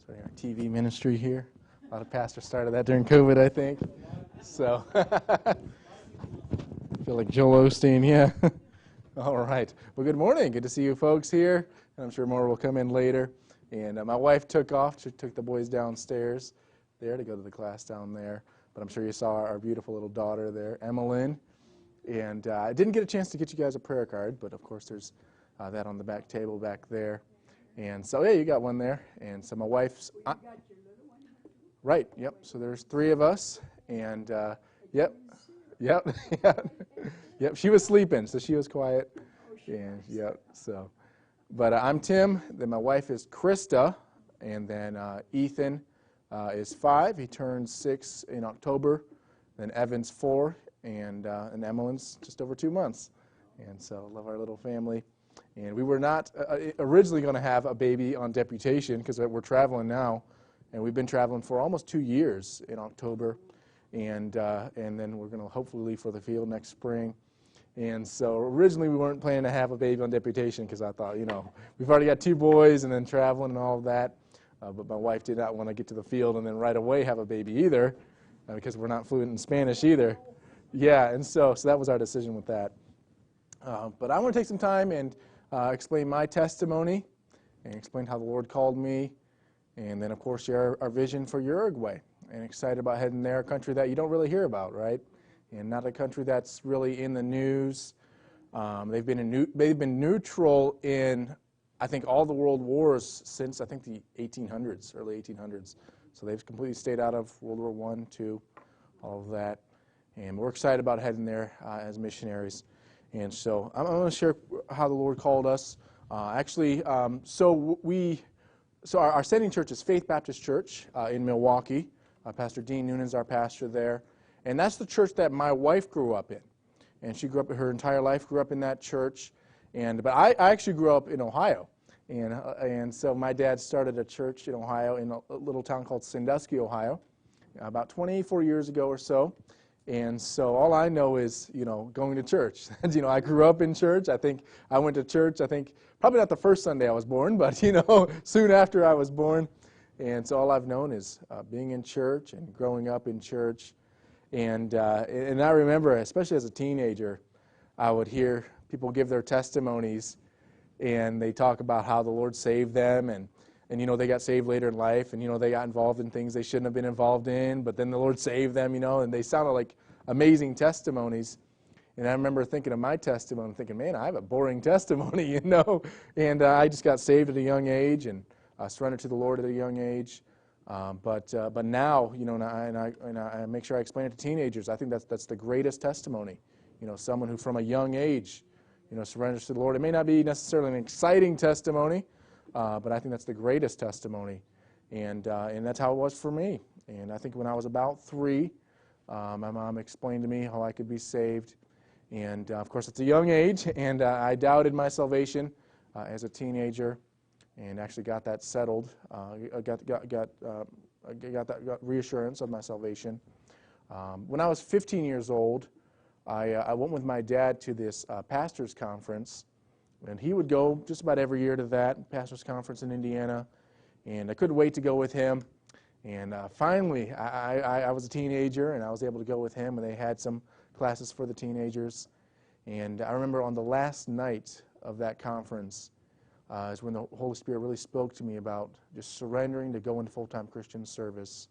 starting our TV ministry here. A lot of pastors started that during COVID, I think. So, I feel like Joel Osteen, yeah. All right. Well, good morning. Good to see you folks here. I'm sure more will come in later. And my wife took off. She took the boys downstairs there to go to the class down there. But I'm sure you saw our beautiful little daughter there, Emmeline. And I didn't get a chance to get you guys a prayer card, but of course there's that on the back table back there. And so, yeah, you got one there. And so my wife's... Well, you got your little one here too? Right, yep. So there's three of us. And, yep. Yep, she was sleeping, so she was quiet. And, yep, so... But I'm Tim, then my wife is Krista, and then Ethan is 5. He turns 6 in October. Then Evan's 4, and Emmeline's just over 2 months. And so love our little family. And we were not originally going to have a baby on deputation because we're traveling now, and we've been traveling for almost 2 years in October, and then we're going to hopefully leave for the field next spring. And so originally we weren't planning to have a baby on deputation because I thought, we've already got 2 boys and then traveling and all of that. But my wife did not want to get to the field and then right away have a baby either because we're not fluent in Spanish either. Yeah, and so that was our decision with that. But I want to take some time and explain my testimony and explain how the Lord called me, and then, of course, share our vision for Uruguay. And excited about heading there, a country that you don't really hear about, right? And not a country that's really in the news. They've been neutral in, I think, all the world wars since, I think, the 1800s, early 1800s. So they've completely stayed out of World War I, II, all of that. And we're excited about heading there as missionaries. And so I'm going to share how the Lord called us. So our sending church is Faith Baptist Church in Milwaukee. Pastor Dean Noonan's our pastor there. And that's the church that my wife grew up in. And she grew up, her entire life grew up in that church. But I actually grew up in Ohio. And so my dad started a church in Ohio in a little town called Sandusky, Ohio, about 24 years ago or so. And so all I know is, going to church. I grew up in church. I think I went to church, probably not the first Sunday I was born, but, soon after I was born. And so all I've known is being in church and growing up in church. And I remember, especially as a teenager, I would hear people give their testimonies, and they talk about how the Lord saved them, and they got saved later in life, and they got involved in things they shouldn't have been involved in, but then the Lord saved them, and they sounded like amazing testimonies. And I remember thinking of my testimony, thinking, man, I have a boring testimony, And I just got saved at a young age and surrendered to the Lord at a young age. But now, and I make sure I explain it to teenagers. I think that's the greatest testimony. Someone who from a young age, surrenders to the Lord. It may not be necessarily an exciting testimony, but I think that's the greatest testimony. And that's how it was for me. And I think when I was about 3, my mom explained to me how I could be saved. And of course, it's a young age, and I doubted my salvation as a teenager. And actually got that settled, got reassurance of my salvation. When I was 15 years old, I went with my dad to this pastor's conference, and he would go just about every year to that pastor's conference in Indiana, and I couldn't wait to go with him. And finally, I was a teenager, and I was able to go with him, and they had some classes for the teenagers. And I remember on the last night of that conference, is when the Holy Spirit really spoke to me about just surrendering to go into full-time Christian service.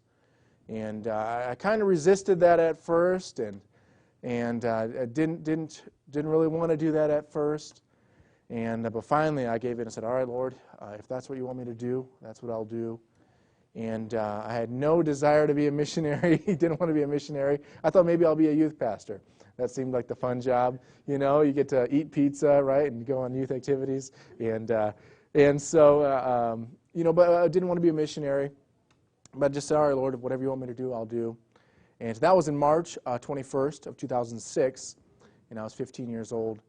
And I kind of resisted that at first, and I didn't really want to do that at first. But finally I gave in and said, all right, Lord, if that's what you want me to do, that's what I'll do. And I had no desire to be a missionary. Didn't want to be a missionary. I thought maybe I'll be a youth pastor. That seemed like the fun job. You get to eat pizza, right, and go on youth activities. And so, but I didn't want to be a missionary. But I just said, all right, Lord, whatever you want me to do, I'll do. And that was in March 21st of 2006, and I was 15 years old.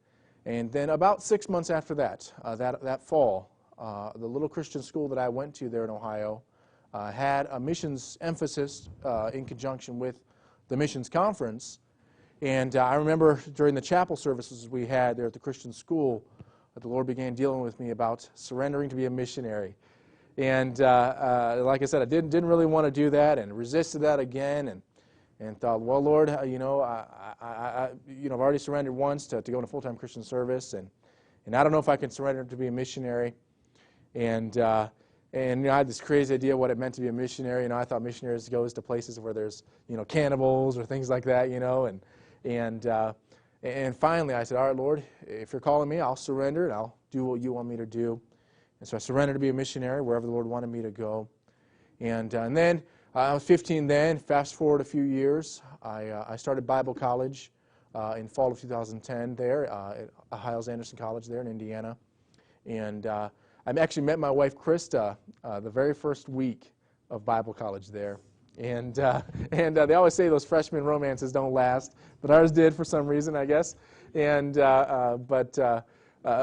And then about 6 months after that, that fall, the little Christian school that I went to there in Ohio had a missions emphasis in conjunction with the missions conference. And I remember during the chapel services we had there at the Christian school, the Lord began dealing with me about surrendering to be a missionary. And like I said, I didn't really want to do that, and resisted that again, and thought, well, Lord, I've already surrendered once to go into full-time Christian service, and I don't know if I can surrender to be a missionary. And I had this crazy idea what it meant to be a missionary. I thought missionaries goes to places where there's cannibals or things like that, and finally I said, all right, Lord, if you're calling me, I'll surrender and I'll do what you want me to do. And so I surrendered to be a missionary wherever the Lord wanted me to go. And then I was 15 then. Fast forward a few years, I started Bible college in fall of 2010 there at Hiles-Anderson College there in Indiana. And I actually met my wife, Krista, the very first week of Bible college there. And they always say those freshman romances don't last, but ours did for some reason, I guess. But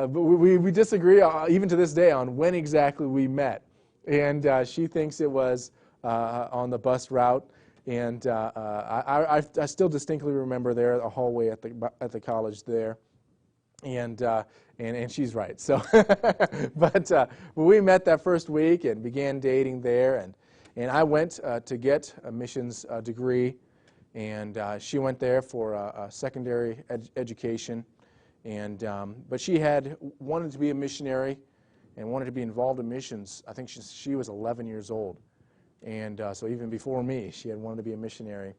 we disagree even to this day on when exactly we met. And she thinks it was on the bus route. And I still distinctly remember there a hallway at the college there. And she's right. So, but we met that first week and began dating there, and I went to get a missions degree, and she went there for a secondary education, and but she had wanted to be a missionary and wanted to be involved in missions. I think she was 11 years old, and so even before me, she had wanted to be a missionary.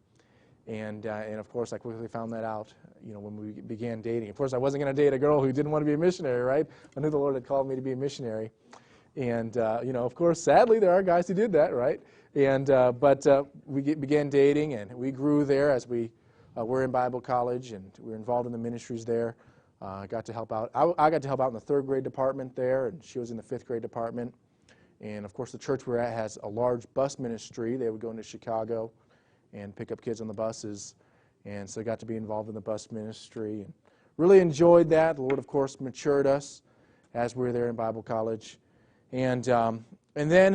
And of course, I quickly found that out, when we began dating. Of course, I wasn't going to date a girl who didn't want to be a missionary, right? I knew the Lord had called me to be a missionary. And, of course, sadly, there are guys who did that, right? And but we began dating, and we grew there as we were in Bible college, and we were involved in the ministries there. I got to help out. I got to help out in the third grade department there, and she was in the fifth grade department. And, of course, the church we're at has a large bus ministry. They would go into Chicago and pick up kids on the buses, and so I got to be involved in the bus ministry and really enjoyed that. The Lord, of course, matured us as we were there in Bible college, and then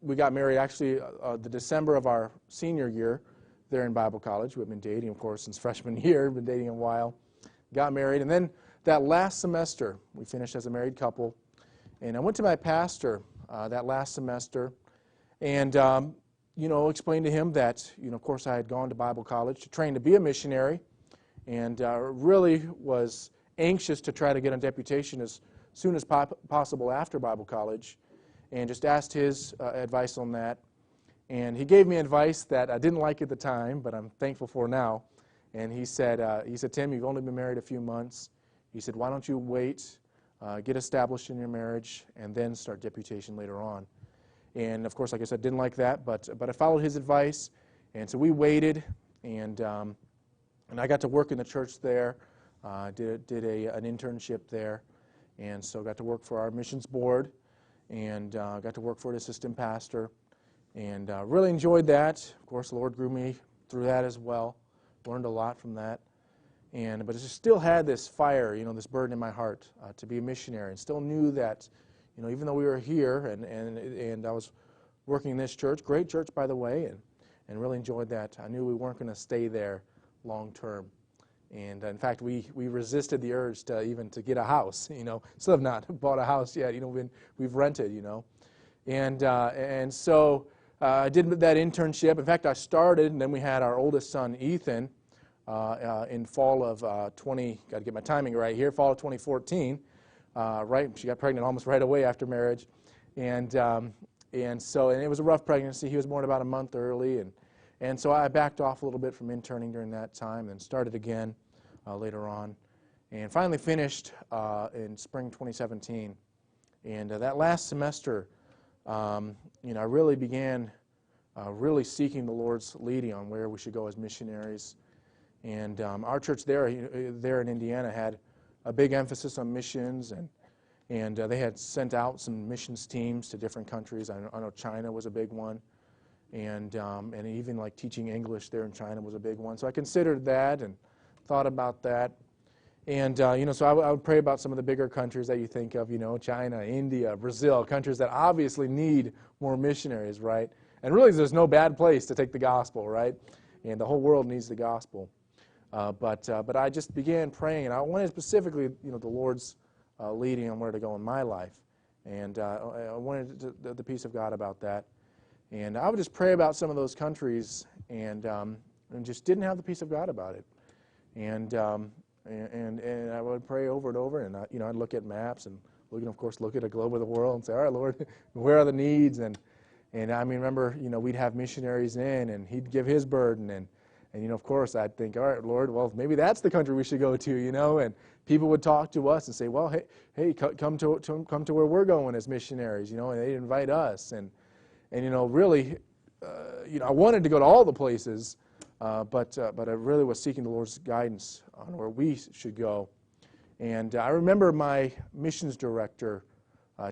we got married actually the December of our senior year there in Bible college. We've been dating, of course, since freshman year. We've been dating a while. Got married, and then that last semester we finished as a married couple, and I went to my pastor that last semester, and explained to him that, of course, I had gone to Bible college to train to be a missionary, and really was anxious to try to get on deputation as soon as possible after Bible college, and just asked his advice on that. And he gave me advice that I didn't like at the time, but I'm thankful for now. And he said, Tim, you've only been married a few months. He said, why don't you wait, get established in your marriage, and then start deputation later on. And, of course, like I said, didn't like that, but I followed his advice, and so we waited, and I got to work in the church there, did an internship there, and so got to work for our missions board, and got to work for an assistant pastor, and really enjoyed that. Of course, the Lord grew me through that as well, learned a lot from that, but I still had this fire, this burden in my heart to be a missionary, and still knew that, even though we were here and I was working in this church, great church, by the way, and really enjoyed that, I knew we weren't going to stay there long term. And in fact, we resisted the urge to get a house, Still have not bought a house yet, we've rented, And so I did that internship. In fact, I started, and then we had our oldest son, Ethan, in fall of got to get my timing right here, fall of 2014. Right, she got pregnant almost right away after marriage, and it was a rough pregnancy. He was born about a month early, and so I backed off a little bit from interning during that time, and started again later on, and finally finished in spring 2017. And that last semester, I really began really seeking the Lord's leading on where we should go as missionaries. And our church there in Indiana had a big emphasis on missions, and they had sent out some missions teams to different countries. I know China was a big one, and even like teaching English there in China was a big one. So I considered that and thought about that, and so I would pray about some of the bigger countries that you think of, China, India, Brazil, countries that obviously need more missionaries, right? And really, there's no bad place to take the gospel, right? And the whole world needs the gospel. But I just began praying, and I wanted specifically, the Lord's leading on where to go in my life. And I wanted the peace of God about that. And I would just pray about some of those countries and just didn't have the peace of God about it. And I would pray over and over, and I'd look at maps and look at a globe of the world and say, all right, Lord, where are the needs? And I mean, remember, we'd have missionaries in, and he'd give his burden, and of course, I'd think, all right, Lord, well, maybe that's the country we should go to, and people would talk to us and say, well, hey, come to where we're going as missionaries, and they'd invite us, and really, I wanted to go to all the places, but I really was seeking the Lord's guidance on where we should go. And I remember my missions director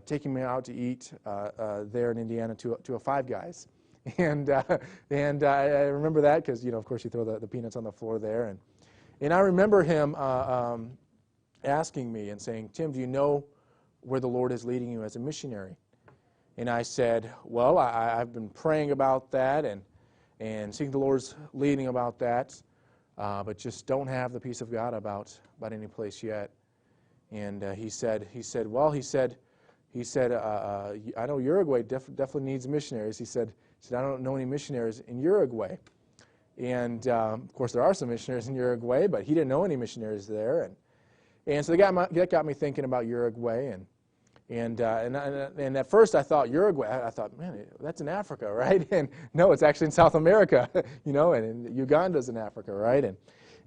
taking me out to eat there in Indiana to a Five Guys. And I remember that because, of course, you throw the peanuts on the floor there. And I remember him asking me and saying, Tim, do you know where the Lord is leading you as a missionary? And I said, well, I've been praying about that and seeking the Lord's leading about that, but just don't have the peace of God about any place yet. And he said, I know Uruguay definitely needs missionaries. He said, I don't know any missionaries in Uruguay. And of course, there are some missionaries in Uruguay, but he didn't know any missionaries there. And so that got me thinking about Uruguay. And at first I thought Uruguay. I thought, man, that's in Africa, right? And no, it's actually in South America, and Uganda's in Africa, right?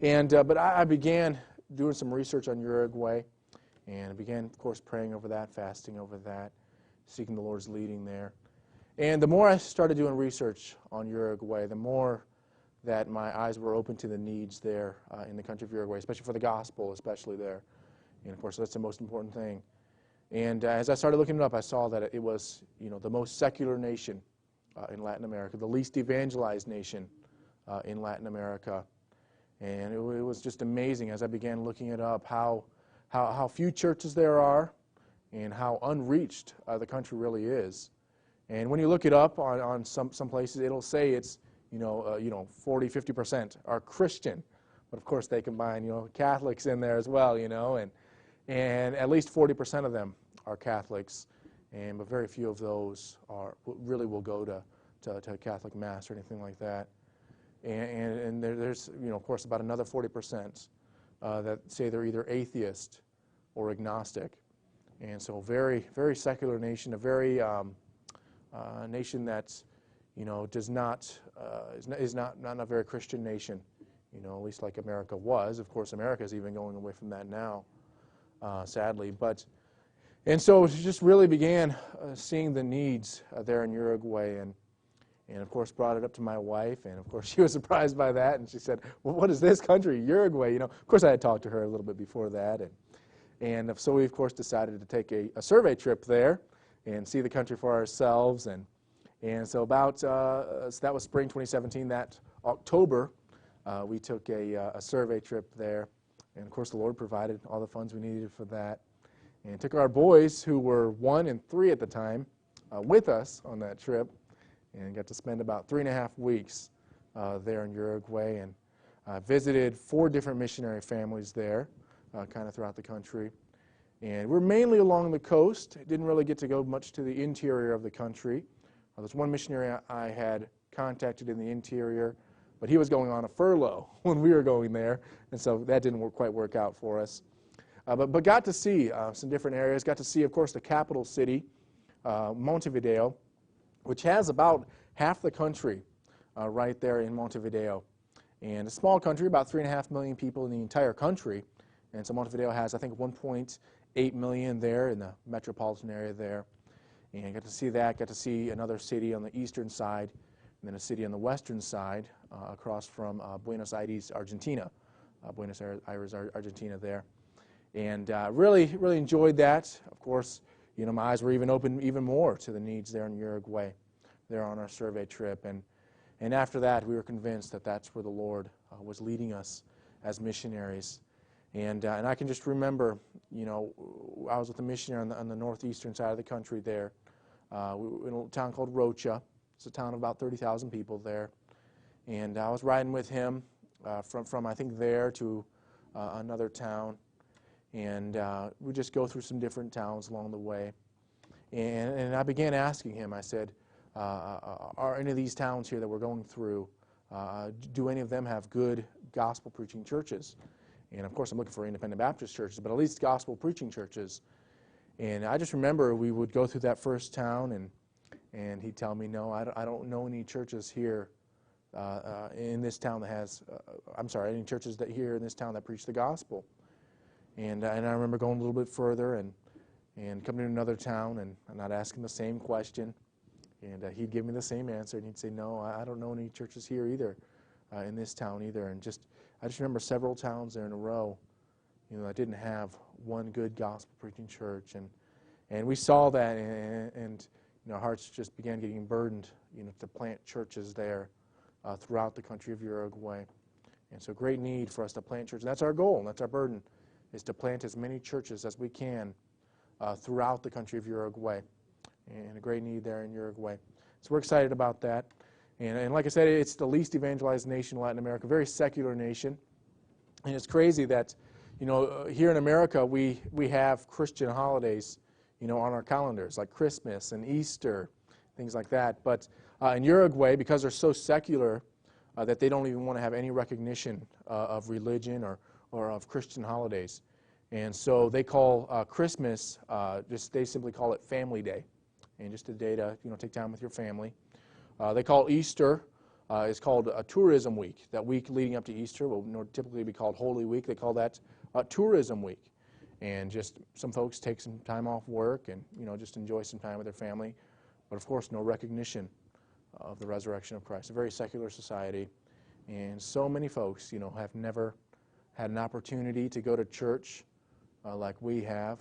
But I began doing some research on Uruguay, and I began, of course, praying over that, fasting over that, seeking the Lord's leading there. And the more I started doing research on Uruguay, the more that my eyes were open to the needs there in the country of Uruguay, especially for the gospel, especially there. And of course, that's the most important thing. And as I started looking it up, I saw that it was, the most secular nation in Latin America, the least evangelized nation in Latin America. And it was just amazing as I began looking it up how few churches there are and how unreached the country really is. And when you look it up on some places, it'll say it's 40-50% are Christian, but of course they combine Catholics in there as well, and at least 40% of them are Catholics, but very few of those really will go to Catholic Mass or anything like that. And there's of course about another 40% that say they're either atheist or agnostic, and so very, very secular nation, a very nation that's does not is not a very Christian nation, at least like America was. Of course, America is even going away from that now, sadly. And so just really began seeing the needs there in Uruguay, and of course brought it up to my wife, and of course she was surprised by that, and she said, well, what is this country, Uruguay? Of course I had talked to her a little bit before that, and so we of course decided to take a survey trip there and see the country for ourselves, and so so that was spring 2017. That October we took a survey trip there, and of course the Lord provided all the funds we needed for that, and took our boys, who were 1 and 3 at the time, with us on that trip, and got to spend about 3.5 weeks there in Uruguay, and visited 4 different missionary families there, kind of throughout the country. And we're mainly along the coast. Didn't really get to go much to the interior of the country. There's one missionary I had contacted in the interior, but he was going on a furlough when we were going there, and so that didn't quite work out for us. But got to see some different areas. Got to see, of course, the capital city, Montevideo, which has about half the country right there in Montevideo. And a small country, about 3.5 million people in the entire country. And so Montevideo has, I think, 1.8 million there in the metropolitan area there. And got to see that. Got to see another city on the eastern side, and then a city on the western side across from Buenos Aires, Argentina. Buenos Aires, Argentina there. And really enjoyed that. Of course, my eyes were open even more to the needs there in Uruguay, there on our survey trip. And after that, we were convinced that that's where the Lord was leading us as missionaries. And I can just remember, I was with a missionary on the northeastern side of the country there, in a town called Rocha. It's a town of about 30,000 people there. And I was riding with him from I think there to another town. And we just go through some different towns along the way. And I began asking him, I said, are any of these towns here that we're going through, do any of them have good gospel preaching churches? And of course I'm looking for independent Baptist churches, but at least gospel preaching churches. And I just remember we would go through that first town, and he'd tell me, no, I don't know any churches here in this town that has, any churches that here in this town that preach the gospel. And I remember going a little bit further and coming to another town, and I'd ask him the same question, and he'd give me the same answer, and he'd say, no, I don't know any churches here either, in this town either. And I just remember several towns there in a row, that didn't have one good gospel preaching church, and we saw that, and our hearts just began getting burdened, to plant churches there throughout the country of Uruguay. And so great need for us to plant churches. That's our goal, and that's our burden, is to plant as many churches as we can throughout the country of Uruguay. And a great need there in Uruguay. So we're excited about that. And like I said, it's the least evangelized nation in Latin America, very secular nation. And it's crazy that, here in America we have Christian holidays, on our calendars, like Christmas and Easter, things like that. But in Uruguay, because they're so secular, that they don't even want to have any recognition of religion or of Christian holidays. And so they call Christmas, they simply call it Family Day. And just a day to, take time with your family. They call Easter, it's called a tourism week. That week leading up to Easter will typically be called Holy Week. They call that tourism week. And just some folks take some time off work and, just enjoy some time with their family. But of course, no recognition of the resurrection of Christ. A very secular society. And so many folks, have never had an opportunity to go to church like we have.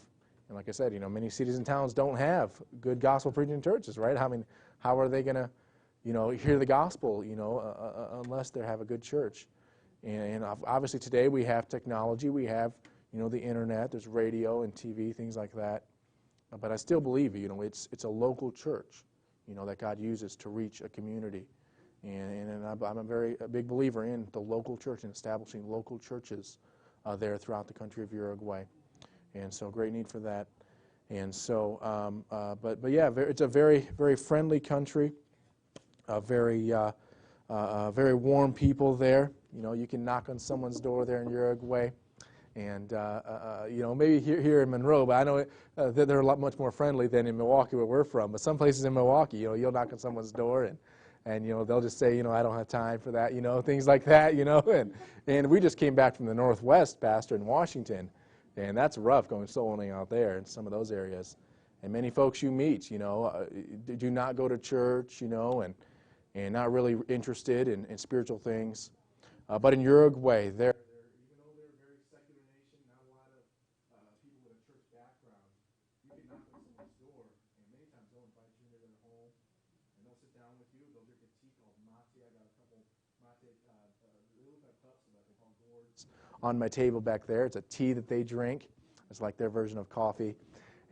And like I said, many cities and towns don't have good gospel preaching churches, right? I mean, how are they going to, hear the gospel, unless they have a good church? And obviously today we have technology, we have, the internet, there's radio and TV, things like that. But I still believe, it's a local church, that God uses to reach a community. And I'm a big believer in the local church and establishing local churches there throughout the country of Uruguay. And so great need for that. And so, but yeah, it's a very, very friendly country, very warm people there. You can knock on someone's door there in Uruguay, and maybe here in Monroe, but I know that they're a lot much more friendly than in Milwaukee, where we're from. But some places in Milwaukee, you'll knock on someone's door, and they'll just say, I don't have time for that, things like that, and we just came back from the Northwest, Pastor, in Washington. And that's rough going soul winning out there in some of those areas. And many folks you meet, do not go to church, and not really interested in spiritual things. But in Uruguay, even though they're a very secular nation, not a lot of people with a church background, you can knock on someone's door, and many times they'll invite you into their home, and they'll sit down with you. They'll drink a tea called mate. I got a couple mate, they look like cups, but they call gourds on my table back there. It's a tea that they drink. It's like their version of coffee.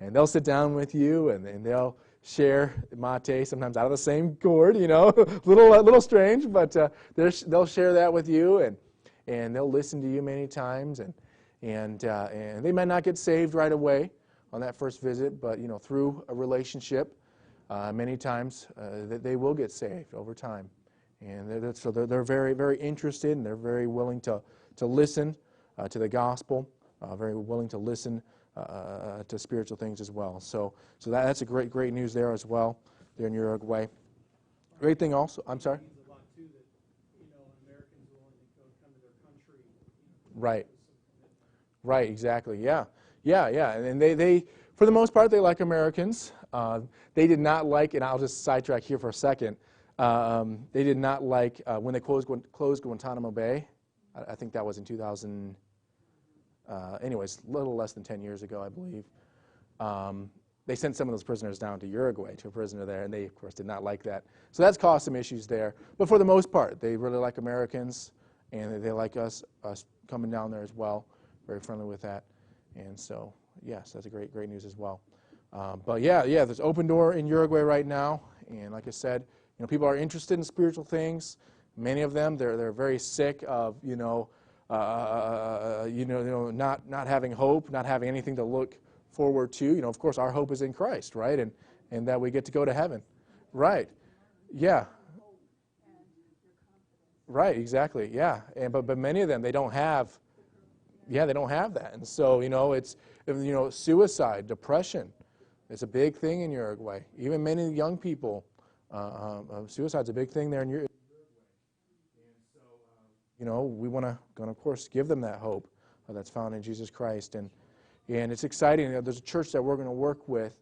And they'll sit down with you, and they'll share mate, sometimes out of the same gourd, little strange, but they'll share that with you, and they'll listen to you many times, and they might not get saved right away on that first visit, but through a relationship, many times they will get saved over time. And so they're very, very interested, and they're very willing to listen to the gospel, very willing to listen to spiritual things as well. So that's a great news there as well, there in Uruguay. Great thing also, I'm sorry? It means a lot, too, that, Americans willing to come to their country. Right. Right, exactly, yeah. And they for the most part, they like Americans. They did not like, and I'll just sidetrack here for a second, they did not like when they closed Guantanamo Bay. I think that was in 2000, anyways, a little less than 10 years ago, I believe. They sent some of those prisoners down to Uruguay, to a prisoner there, and they, of course, did not like that. So that's caused some issues there. But for the most part, they really like Americans, and they like us coming down there as well. Very friendly with that. And so, yes, that's a great news as well. But yeah, there's Open Door in Uruguay right now, and like I said, people are interested in spiritual things. Many of them, they're very sick of not having hope, not having anything to look forward to. Of course, our hope is in Christ, right? and that we get to go to heaven. Right. Yeah. Right, exactly. Yeah. And but many of them, they don't have that. And so, it's suicide, depression. It's a big thing in Uruguay. Even many young people, suicide's a big thing there in Uruguay. And so, we want to, of course, give them that hope that's found in Jesus Christ. And it's exciting. There's a church that we're going to work with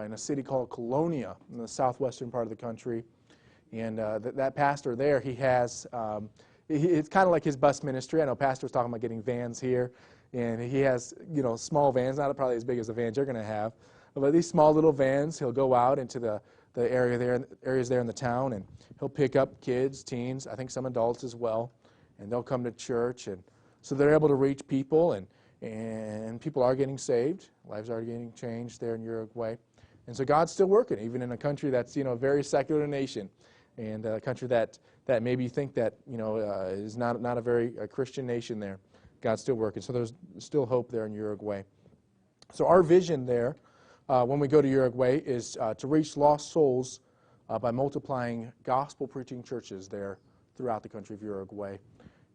in a city called Colonia in the southwestern part of the country. And that pastor there, he has, it's kind of like his bus ministry. I know pastor was talking about getting vans here. And he has, small vans, not probably as big as the vans you're going to have. But these small little vans, he'll go out into the areas there in the town, and he'll pick up kids, teens, I think some adults as well, and they'll come to church. And so they're able to reach people, and people are getting saved. Lives are getting changed there in Uruguay. And so God's still working, even in a country that's, a very secular nation, and a country that maybe you think that, is not a very Christian nation there. God's still working. So there's still hope there in Uruguay. So our vision there, when we go to Uruguay, is to reach lost souls by multiplying gospel-preaching churches there throughout the country of Uruguay.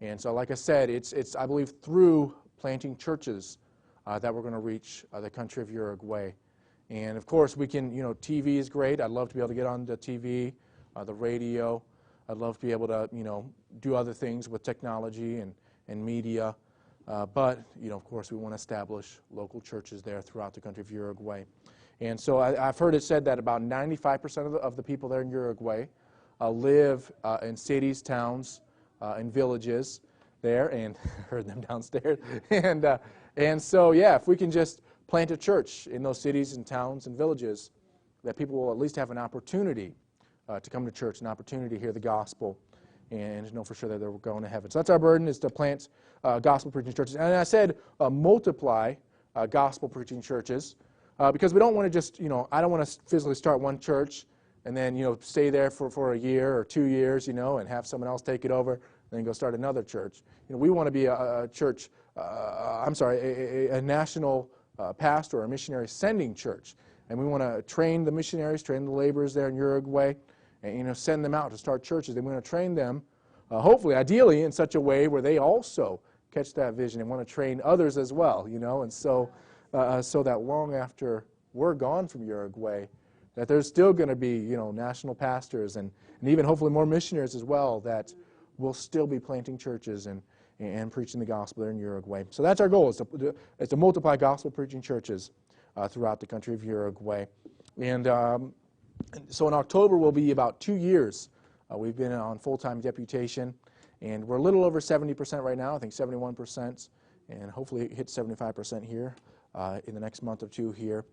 And so, like I said, it's I believe through planting churches that we're going to reach the country of Uruguay. And of course, we can, TV is great. I'd love to be able to get on the TV, the radio. I'd love to be able to, do other things with technology and media. But, of course, we want to establish local churches there throughout the country of Uruguay. And so I've heard it said that about 95% of the people there in Uruguay live in cities, towns, and villages there, and heard them downstairs. And so, yeah, if we can just plant a church in those cities and towns and villages, that people will at least have an opportunity to come to church, an opportunity to hear the gospel, and to know for sure that they're going to heaven. So that's our burden, is to plant gospel-preaching churches. And I said multiply gospel-preaching churches, because we don't want to just, I don't want to physically start one church and then, stay there for a year or 2 years, and have someone else take it over and then go start another church. We want to be a church, a national pastor or a missionary sending church. And we want to train the missionaries, train the laborers there in Uruguay, and, send them out to start churches. And we want to train them, hopefully, ideally, in such a way where they also catch that vision and want to train others as well, and so that long after we're gone from Uruguay, that there's still going to be, national pastors and even hopefully more missionaries as well that will still be planting churches and preaching the gospel there in Uruguay. So that's our goal, is to multiply gospel-preaching churches throughout the country of Uruguay. And so in October will be about 2 years. We've been on full-time deputation, and we're a little over 70% right now, I think 71%, and hopefully hit 75% here in the next month or two here.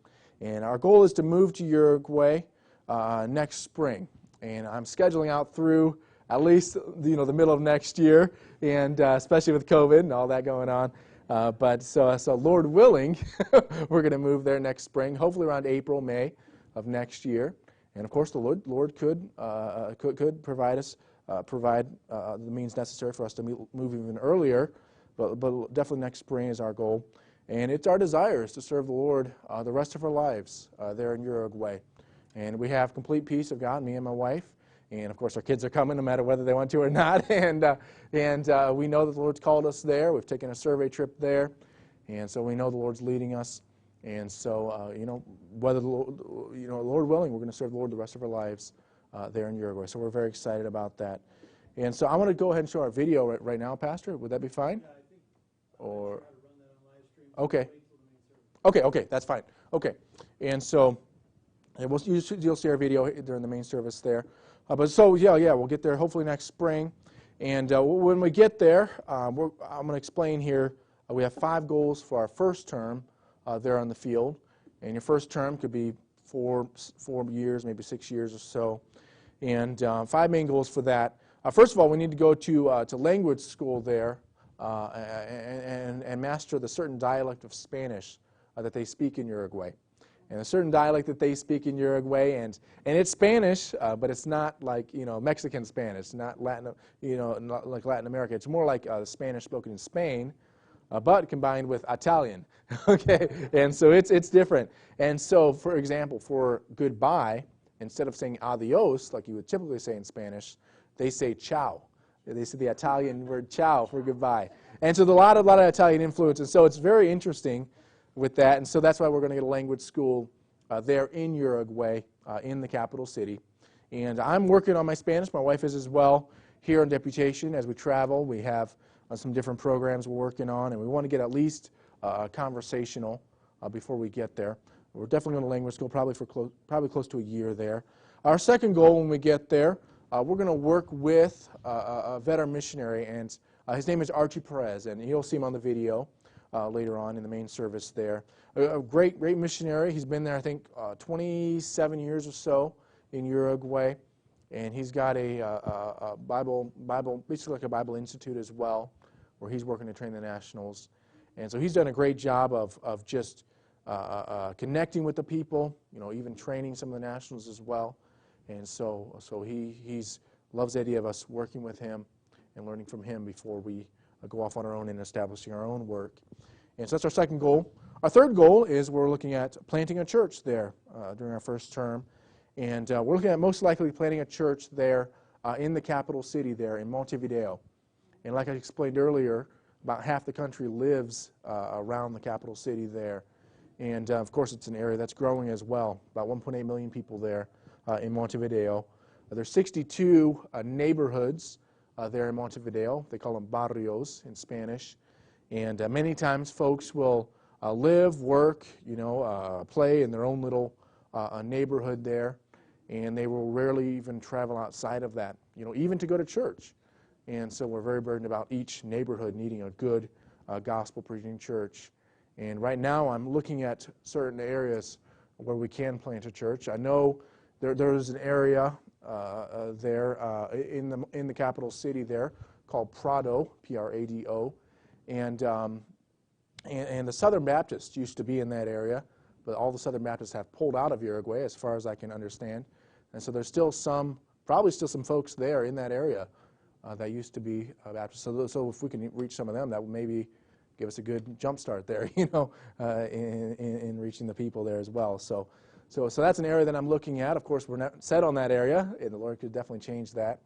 And our goal is to move to Uruguay next spring. And I'm scheduling out through at least the middle of next year, and especially with COVID and all that going on. But so Lord willing, we're going to move there next spring, hopefully around April, May of next year. And of course, the Lord could provide us the means necessary for us to move even earlier. But definitely next spring is our goal. And it's our desire is to serve the Lord the rest of our lives there in Uruguay. And we have complete peace of God, me and my wife. And, of course, our kids are coming no matter whether they want to or not. And we know that the Lord's called us there. We've taken a survey trip there. And so we know the Lord's leading us. And so, whether the Lord willing, we're going to serve the Lord the rest of our lives there in Uruguay. So we're very excited about that. And so I want to go ahead and show our video right now, Pastor. Would that be fine? Yeah, I think or try to run that on live stream. Okay. Wait till the main service. Okay, that's fine. Okay. And so you'll see our video during the main service there. We'll get there hopefully next spring. And when we get there, I'm going to explain here, we have 5 goals for our first term there on the field. And your first term could be 4 years, maybe 6 years or so. And 5 main goals for that. First of all, we need to go to language school there and master the certain dialect of Spanish that they speak in Uruguay. And a certain dialect that they speak in Uruguay, and it's Spanish, but it's not like Mexican Spanish, not Latin, not like Latin America. It's more like Spanish spoken in Spain, but combined with Italian. Okay, and so it's different. And so, for example, for goodbye, instead of saying adios, like you would typically say in Spanish, they say ciao. They say the Italian word ciao for goodbye. And so there's a lot of Italian influence, and so it's very interesting with that. And so that's why we're going to get a language school there in Uruguay, in the capital city. And I'm working on my Spanish. My wife is as well here on deputation as we travel. We have some different programs we're working on, and we want to get at least conversational before we get there. We're definitely going to language school, probably close to a year there. Our second goal when we get there, we're going to work with a veteran missionary, and his name is Archie Perez, and you'll see him on the video later on in the main service there. A great missionary. He's been there, I think, 27 years or so in Uruguay, and he's got a Bible, basically like a Bible Institute as well, where he's working to train the nationals. And so he's done a great job of just connecting with the people, even training some of the nationals as well. And so he loves the idea of us working with him and learning from him before we go off on our own and establishing our own work. And so that's our second goal. Our third goal is we're looking at planting a church there during our first term. And we're looking at most likely planting a church there in the capital city there in Montevideo. And like I explained earlier, about half the country lives around the capital city there. And of course it's an area that's growing as well, about 1.8 million people there in Montevideo. There's 62 neighborhoods there in Montevideo. They call them barrios in Spanish. And many times folks will live, work, play in their own little neighborhood there. And they will rarely even travel outside of that, even to go to church. And so we're very burdened about each neighborhood needing a good gospel preaching church. And right now I'm looking at certain areas where we can plant a church. I know there's an area there in the capital city there called Prado, Prado, and the Southern Baptists used to be in that area, but all the Southern Baptists have pulled out of Uruguay, as far as I can understand, and so there's still probably still some folks there in that area that used to be Baptist. So if we can reach some of them, that would maybe give us a good jump start there, in reaching the people there as well. So that's an area that I'm looking at. Of course, we're not set on that area, and the Lord could definitely change that.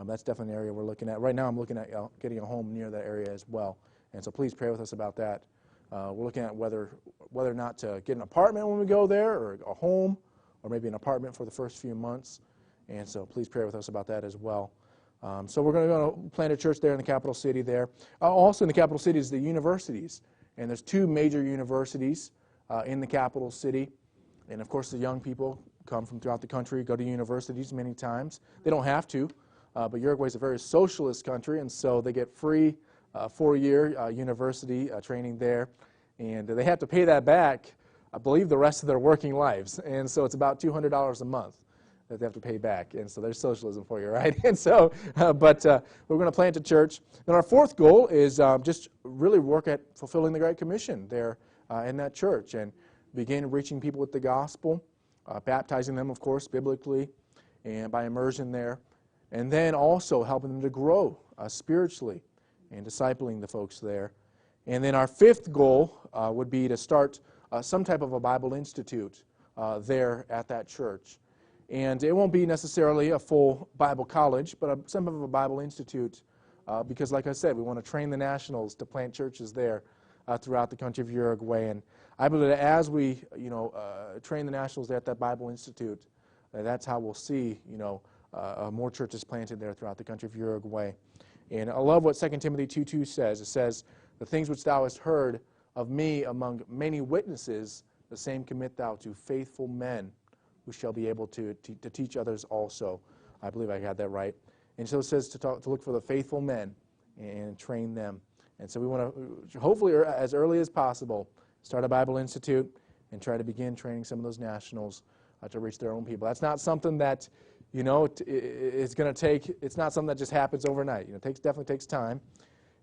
That's definitely an area we're looking at. Right now I'm looking at getting a home near that area as well. And so please pray with us about that. We're looking at whether or not to get an apartment when we go there, or a home, or maybe an apartment for the first few months. And so please pray with us about that as well. So we're going to plant a church there in the capital city there. Also in the capital city is the universities. And there's 2 major universities in the capital city. And of course the young people come from throughout the country, go to universities many times. They don't have to, but Uruguay is a very socialist country, and so they get free 4-year university training there. And they have to pay that back, I believe, the rest of their working lives. And so it's about $200 a month that they have to pay back. And so there's socialism for you, right? And so, but we're going to plant a church. Then our fourth goal is just really work at fulfilling the Great Commission there in that church and begin reaching people with the gospel, baptizing them, of course, biblically and by immersion there, and then also helping them to grow spiritually and discipling the folks there. And then our fifth goal would be to start some type of a Bible Institute there at that church. And it won't be necessarily a full Bible college, but some of a Bible Institute, because like I said, we want to train the nationals to plant churches there throughout the country of Uruguay. And I believe that as we, train the nationals there at that Bible Institute, that's how we'll see, more churches planted there throughout the country of Uruguay. And I love what 2 Timothy 2:2 says. It says, "The things which thou hast heard of me among many witnesses, the same commit thou to faithful men, who shall be able to teach others also." I believe I got that right. And so it says to look for the faithful men and train them. And so we want to, hopefully as early as possible, start a Bible Institute and try to begin training some of those nationals to reach their own people. That's not something that, it's going to take, it's not something that just happens overnight. It definitely takes time.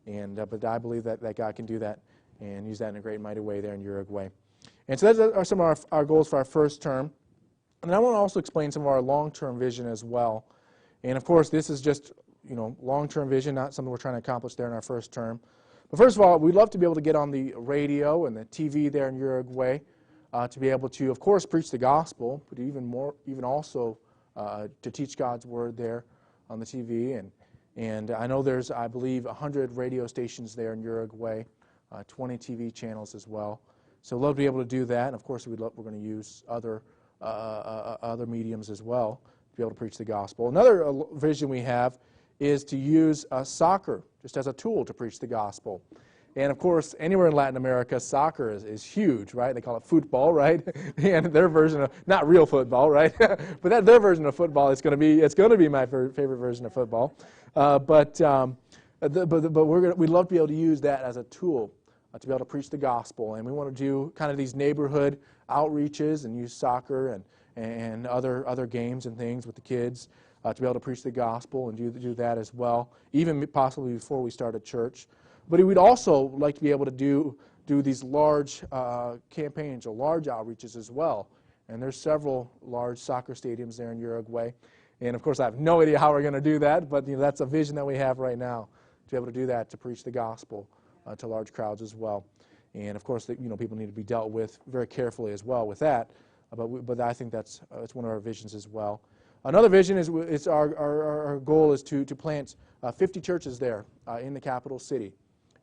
And but I believe that God can do that and use that in a great and mighty way there in Uruguay. And so those are some of our goals for our first term. And I want to also explain some of our long-term vision as well. And of course, this is just, long-term vision, not something we're trying to accomplish there in our first term. But first of all, we'd love to be able to get on the radio and the TV there in Uruguay to be able to, of course, preach the gospel, but even also to teach God's word there on the TV. And I know there's, I believe, 100 radio stations there in Uruguay, 20 TV channels as well. So we'd love to be able to do that. And of course, we're going to use other mediums as well to be able to preach the gospel. Another vision we have is to use soccer just as a tool to preach the gospel. And of course, anywhere in Latin America, soccer is huge, right? They call it football, right? And their version of, not real football, right? But their version of football is going to be my favorite version of football. But we'd love to be able to use that as a tool to be able to preach the gospel. And we want to do kind of these neighborhood outreaches and use soccer and other games and things with the kids to be able to preach the gospel and do that as well, even possibly before we start a church. But we'd also like to be able to do these large campaigns or large outreaches as well. And there's several large soccer stadiums there in Uruguay. And of course, I have no idea how we're going to do that, but that's a vision that we have right now, to be able to do that, to preach the gospel to large crowds as well. And of course, people need to be dealt with very carefully as well with that. But I think that's one of our visions as well. Another vision is our goal is to plant 50 churches there in the capital city.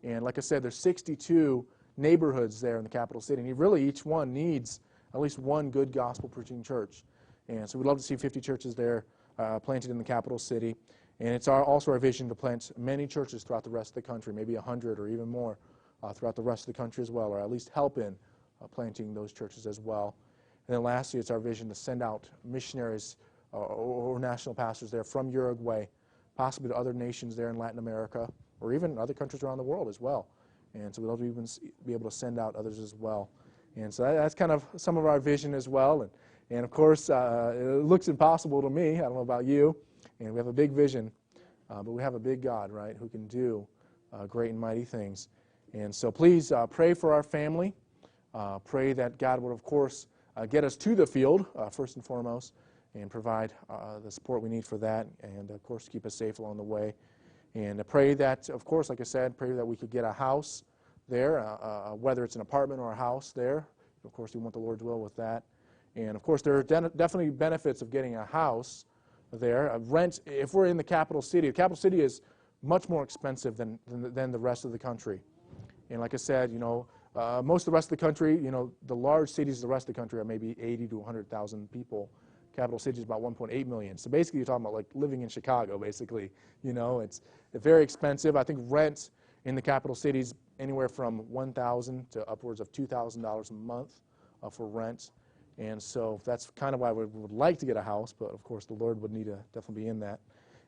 And like I said, there's 62 neighborhoods there in the capital city, and really each one needs at least one good gospel-preaching church. And so we'd love to see 50 churches there planted in the capital city. And it's also our vision to plant many churches throughout the rest of the country, maybe 100 or even more throughout the rest of the country as well, or at least help in planting those churches as well. And then lastly, it's our vision to send out missionaries or national pastors there from Uruguay, possibly to other nations there in Latin America, or even other countries around the world as well. And so we'd love to even be able to send out others as well. And so that's kind of some of our vision as well. And of course, it looks impossible to me. I don't know about you. And we have a big vision, but we have a big God, right, who can do great and mighty things. And so please pray for our family. Pray that God would, of course, get us to the field, first and foremost, and provide the support we need for that, and of course keep us safe along the way. And pray that, of course, like I said, pray that we could get a house there, whether it's an apartment or a house there. Of course, we want the Lord's will with that. And of course, there are definitely benefits of getting a house there. Rent, if we're in the capital city is much more expensive than the rest of the country. And like I said, most of the rest of the country, the large cities of the rest of the country are maybe 80 to 100,000 people. Capital city is about 1.8 million. So basically, you're talking about like living in Chicago, basically. It's very expensive. I think rent in the capital cities anywhere from $1,000 to upwards of $2,000 a month for rent. And so that's kind of why we would like to get a house, but of course the Lord would need to definitely be in that.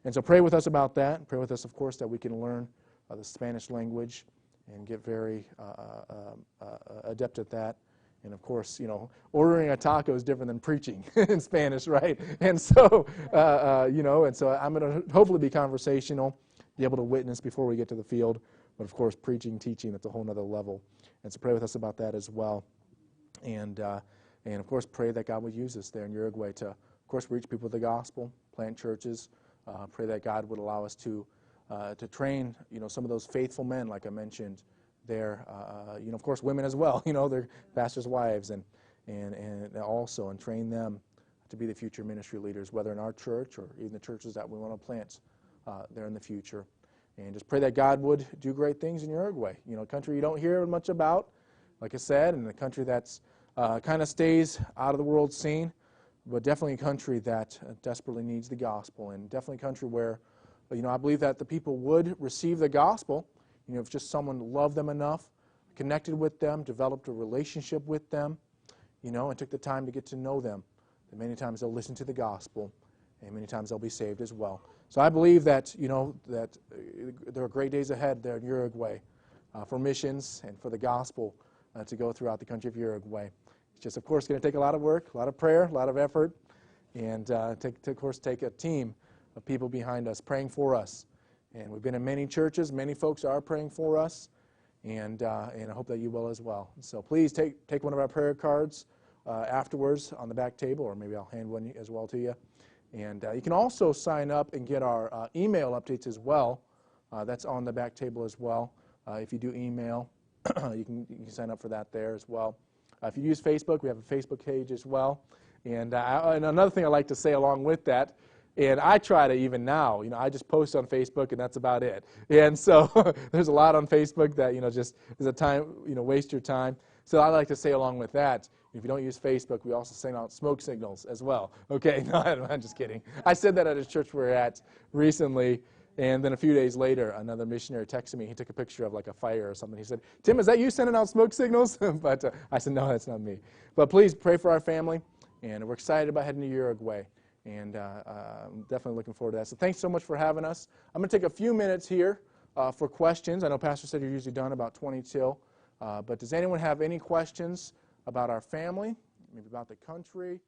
And so pray with us about that. Pray with us, of course, that we can learn the Spanish language and get very adept at that. And of course, ordering a taco is different than preaching in Spanish, right? And so, and so I'm going to hopefully be conversational, be able to witness before we get to the field. But of course, preaching, teaching, that's a whole other level. And so pray with us about that as well. And of course, pray that God would use us there in Uruguay to, of course, reach people with the gospel, plant churches. Pray that God would allow us to train, some of those faithful men, like I mentioned there. Of course, women as well. They're pastors' wives, and also, and train them to be the future ministry leaders, whether in our church or even the churches that we want to plant there in the future. And just pray that God would do great things in Uruguay. A country you don't hear much about, like I said, and a country that's kind of stays out of the world scene, but definitely a country that desperately needs the gospel, and definitely a country where, I believe that the people would receive the gospel, if just someone loved them enough, connected with them, developed a relationship with them, and took the time to get to know them, that many times they'll listen to the gospel, and many times they'll be saved as well. So I believe that, that there are great days ahead there in Uruguay for missions and for the gospel to go throughout the country of Uruguay. It's just, of course, going to take a lot of work, a lot of prayer, a lot of effort, and of course, take a team of people behind us praying for us. And we've been in many churches. Many folks are praying for us, and I hope that you will as well. So please take one of our prayer cards afterwards on the back table, or maybe I'll hand one as well to you. And you can also sign up and get our email updates as well. That's on the back table as well. If you do email, you can sign up for that there as well. If you use Facebook, we have a Facebook page as well. And another thing I like to say along with that, and I try to even now, I just post on Facebook and that's about it. And so there's a lot on Facebook that, just is a time, waste your time. So I like to say along with that, if you don't use Facebook, we also send out smoke signals as well. Okay, no, I'm just kidding. I said that at a church we're at recently, and then a few days later, another missionary texted me. He took a picture of like a fire or something. He said, "Tim, is that you sending out smoke signals?" But I said, "No, that's not me." But please pray for our family, and we're excited about heading to Uruguay, and I'm definitely looking forward to that. So thanks so much for having us. I'm going to take a few minutes here for questions. I know Pastor said you're usually done about 20 till, but does anyone have any questions about our family, maybe about the country?